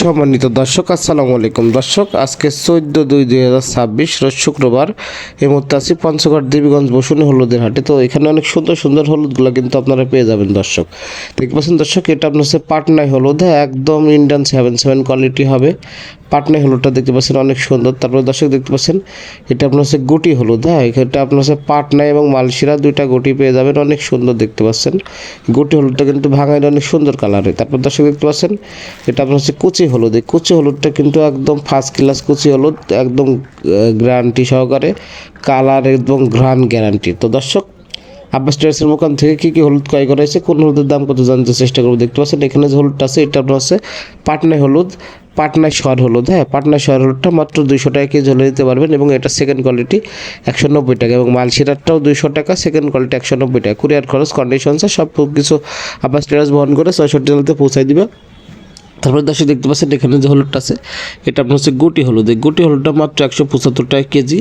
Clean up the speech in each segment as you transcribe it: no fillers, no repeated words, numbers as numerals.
সম্মানিত দর্শক আসসালামু আলাইকুম দর্শক, আজকে 14/2/2026 রোজ শুক্রবার। এই মুহূর্তে আছি পঞ্চগড় দেবীগঞ্জ বসুনি হলুদের হাটে। তো এখানে অনেক সুন্দর সুন্দর হলুদগুলো কিন্তু আপনারা পেয়ে যাবেন দর্শক। দেখতে পাচ্ছেন দর্শক, এটা আপনার হচ্ছে পাটনাই হলুদ। হ্যাঁ, একদম ইন্ডিয়ান 7/7 কোয়ালিটি হবে। পাটনাই হলুদটা দেখতে পাচ্ছেন অনেক সুন্দর। তারপরে দর্শক দেখতে পাচ্ছেন এটা আপনার হচ্ছে গুটি হলুদ। হ্যাঁ, এটা আপনার হচ্ছে পাটনাই এবং মালশিরা দুইটা গুটি পেয়ে যাবেন, অনেক সুন্দর দেখতে পাচ্ছেন। গুটি হলুদটা কিন্তু ভাঙাইলে অনেক সুন্দর কালার হয়। তারপর দর্শক দেখতে পাচ্ছেন এটা আপনার হচ্ছে কুচি হলুদ। এই কুচি হলুদটা কিন্তু একদম ফার্স্ট ক্লাস কুচি হলুদ, একদম গ্যারান্টি সহকারে কালার এবং ঘ্রাণ গ্যারান্টি। তো দর্শক, আব্বাস ট্রেডার্সের দোকান থেকে কী কী হলুদ ক্রয় করা হয়েছে, কোন হলুদের দাম কত জানতে চেষ্টা করবো। দেখতে পাচ্ছেন এখানে যে হলুদটা আছে এটা আপনার হচ্ছে পাটনাই হলুদ, পাটনাই শহর হলুদ। হ্যাঁ, পাটনাই শহর হলুদটা মাত্র 200 টাকা কেজি হলে দিতে পারবেন, এবং এটা সেকেন্ড কোয়ালিটি 190 টাকা, এবং মালশিরাটাও 200 টাকা, সেকেন্ড কোয়ালিটি 190 টাকা। কুরিয়ার খরচ কন্ডিশনসে সব কিছু আব্বাস ট্রেডার্স বহন করে 66 জেলাতে পৌঁছায় দিবে। তারপরে দর্শক দেখতে পাচ্ছেন এখানে যে হলুদটা আছে এটা আপনার হচ্ছে গুটি হলুদ। এই গুটি হলুদটা মাত্র 175 টাকা কেজি,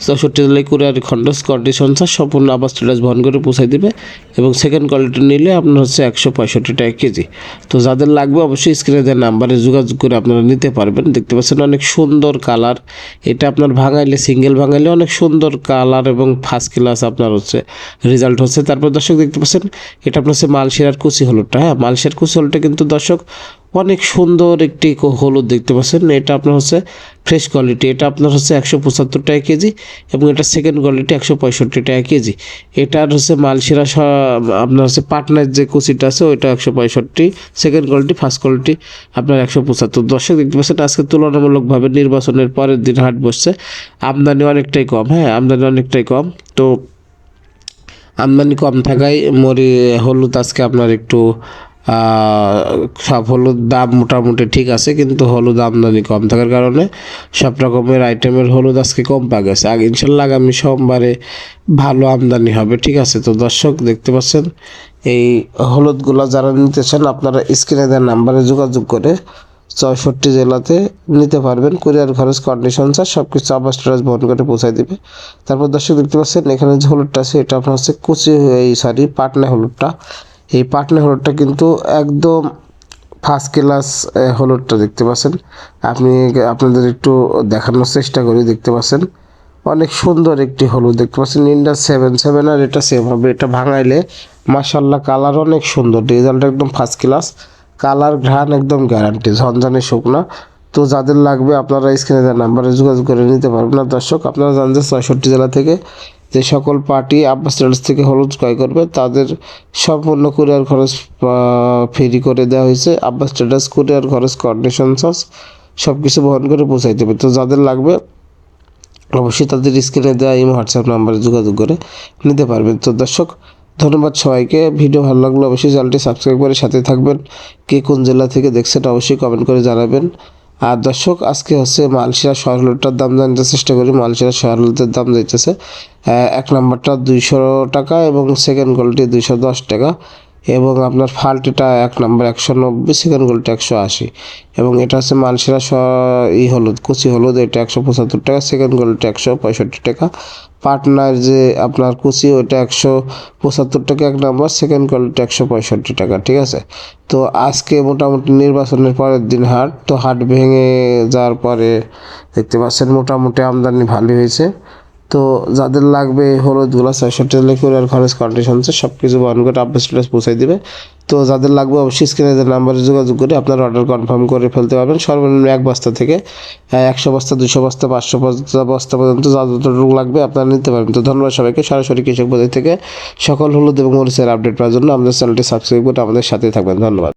64 জেলায় কুরিয়ার খন্ডস কন্ডিশনসা সম্পূর্ণ আবাস ট্রেডার্স বহন করে পৌঁছাই দেবে, এবং সেকেন্ড কোয়ালিটি নিলে আপনার হচ্ছে 165 টাকা কেজি। তো যাদের লাগবে অবশ্যই স্ক্রিনে দেওয়া নাম্বারে যোগাযোগ করে আপনারা নিতে পারবেন। দেখতে পাচ্ছেন অনেক সুন্দর কালার, এটা আপনার ভাঙাইলে সিঙ্গেল ভাঙাইলে অনেক সুন্দর কালার এবং ফার্স্ট ক্লাস আপনার হচ্ছে রেজাল্ট হচ্ছে। তারপর দর্শক দেখতে পাচ্ছেন এটা আপনার হচ্ছে মালশিরার কুচি হলুদটা। হ্যাঁ, মালশিরার কুচি হলুদটা কিন্তু দর্শক অনেক সুন্দর একটি হলুদ দেখতে পাচ্ছেন। এটা আপনার হচ্ছে ফ্রেশ কোয়ালিটি, এটা আপনার হচ্ছে 175 টাকা কেজি, এবং এটা সেকেন্ড কোয়ালিটি 165 টাকা কেজি। এটার হচ্ছে মালশিরা আপনার হচ্ছে পাটনার যে কুচিটা আছে ওইটা 165, সেকেন্ড কোয়ালিটি, ফার্স্ট কোয়ালিটি আপনার 175। দর্শক দেখতে পাচ্ছেন আজকে তুলনামূলকভাবে নির্বাচনের পরের দিন হাট বসছে, আমদানি অনেকটাই কম। হ্যাঁ, আমদানি অনেকটাই কম। তো আমদানি কম থাকায় হলুদ আজকে আপনার একটু সব হলুদ দাম মোটামুটি ঠিক আছে, কিন্তু হলুদ আমদানি কম থাকার কারণে সব রকমের আইটেমের হলুদ আজকে কম পাওয়া গেছে। ইনশাল্লাহ আগামী সোমবারে ভালো আমদানি হবে, ঠিক আছে। তো দর্শক দেখতে পাচ্ছেন এই হলুদগুলো যারা নিতে চান আপনারা স্ক্রিনে দেওয়া নাম্বারে যোগাযোগ করে 64 জেলাতে নিতে পারবেন। কুরিয়ার খরচ কন্ডিশনস সব কিছু আবাস ট্রেডার্স বহন করে পৌঁছায় দিবে। তারপর দর্শক দেখতে পাচ্ছেন এখানে যে হলুদটা আছে এটা আপনার হচ্ছে পাটনা হলুদটা। এই পাটনা হলুদটা কিন্তু একদম ফার্স্ট ক্লাস হলুদটা দেখতে পাচ্ছেন। আপনাদের একটু দেখানোর চেষ্টা করি। দেখতে পাচ্ছেন অনেক সুন্দর একটি হলুদ দেখতে পাচ্ছেন, ইন্ডিয়া 7/7, আর এটা সেম হবে। এটা ভাঙাইলে মাশাল্লাহ কালার অনেক সুন্দর, রেজাল্ট একদম ফার্স্ট ক্লাস, কালার ঘ্রাণ একদম গ্যারান্টি, ঝনঝনে শুকনা। তো যাদের লাগবে আপনারা স্ক্রিনে দেওয়া নাম্বারে যোগাযোগ করে নিতে পারবেন। না দর্শক, আপনারা জানেন যে 66 জেলা থেকে যে সকল পার্টি আব্বাস ট্রেডার্স থেকে হলুদ ক্রয় করবে তাদের সম্পূর্ণ কুরিয়ার খরচ ফ্রি করে দেওয়া হয়েছে। আব্বাস ট্রেডার্স কুরিয়ার খরচ কন্ডিশনস সব কিছু বহন করে পৌঁছাই দেবে। তো যাদের লাগবে অবশ্যই তাদের স্ক্রিনে দেওয়া এই হোয়াটসঅ্যাপ নাম্বারে যোগাযোগ করে নিতে পারবেন। তো দর্শক, ধন্যবাদ সবাইকে। ভিডিও ভালো লাগলে অবশ্যই চ্যানেলটি সাবস্ক্রাইব করে সাথে থাকবেন। কে কোন জেলা থেকে দেখছেন অবশ্যই কমেন্ট করে জানাবেন। আর দর্শক, আজকে হচ্ছে মালশিরা শহর হলুদটার দাম জানতে চেষ্টা করি। মালশিরা শহর হলুদের দাম যাইতেছে 1 নম্বরটা 200 টাকা, এবং সেকেন্ড কোয়ালিটি 210 টাকা, এবং আপনার ফাল্টিটা 1 নম্বর 190, সেকেন্ড কোয়ালিটি 180, এবং এটা হচ্ছে মালশিরা হলুদ কুচি হলুদ, এটা 175 টাকা, সেকেন্ড কোয়ালিটি 165 টাকা। পাটনার যে আপনার কুচি ওইটা 175 টাকা 1 নম্বর, সেকেন্ড কোয়ালিটি 165 টাকা, ঠিক আছে। তো আজকে মোটামুটি নির্বাচনের পরের দিন হাট, তো হাট ভেঙে যাওয়ার পরে দেখতে পাচ্ছেন মোটামুটি আমদানি ভালো হয়েছে। তো যাদের লাগবে হলুদগুলো 66 জেলায় কুরিয়ার খরচ কন্ডিশনসে সব কিছু বহন করে আব্বাস ট্রেডার্স পৌঁছাই দিবে। তো যাদের লাগবে অবশ্যই স্ক্রিনে যে নাম্বারে যোগাযোগ করে আপনার অর্ডার কনফার্ম করে ফেলতে পারবেন। সর্বনিম্ন 1 বস্তা থেকে 100 বস্তা, 200 বস্তা, 500 বস্তা পর্যন্ত যতটুকু লাগবে আপনারা নিতে পারবেন। তো ধন্যবাদ সবাইকে। সরাসরি কৃষক বাজার থেকে সকল হলুদ এবং মরিচের আপডেট পাওয়ার জন্য আমাদের চ্যানেলটি সাবস্ক্রাইব করে আমাদের সাথে থাকবেন। ধন্যবাদ।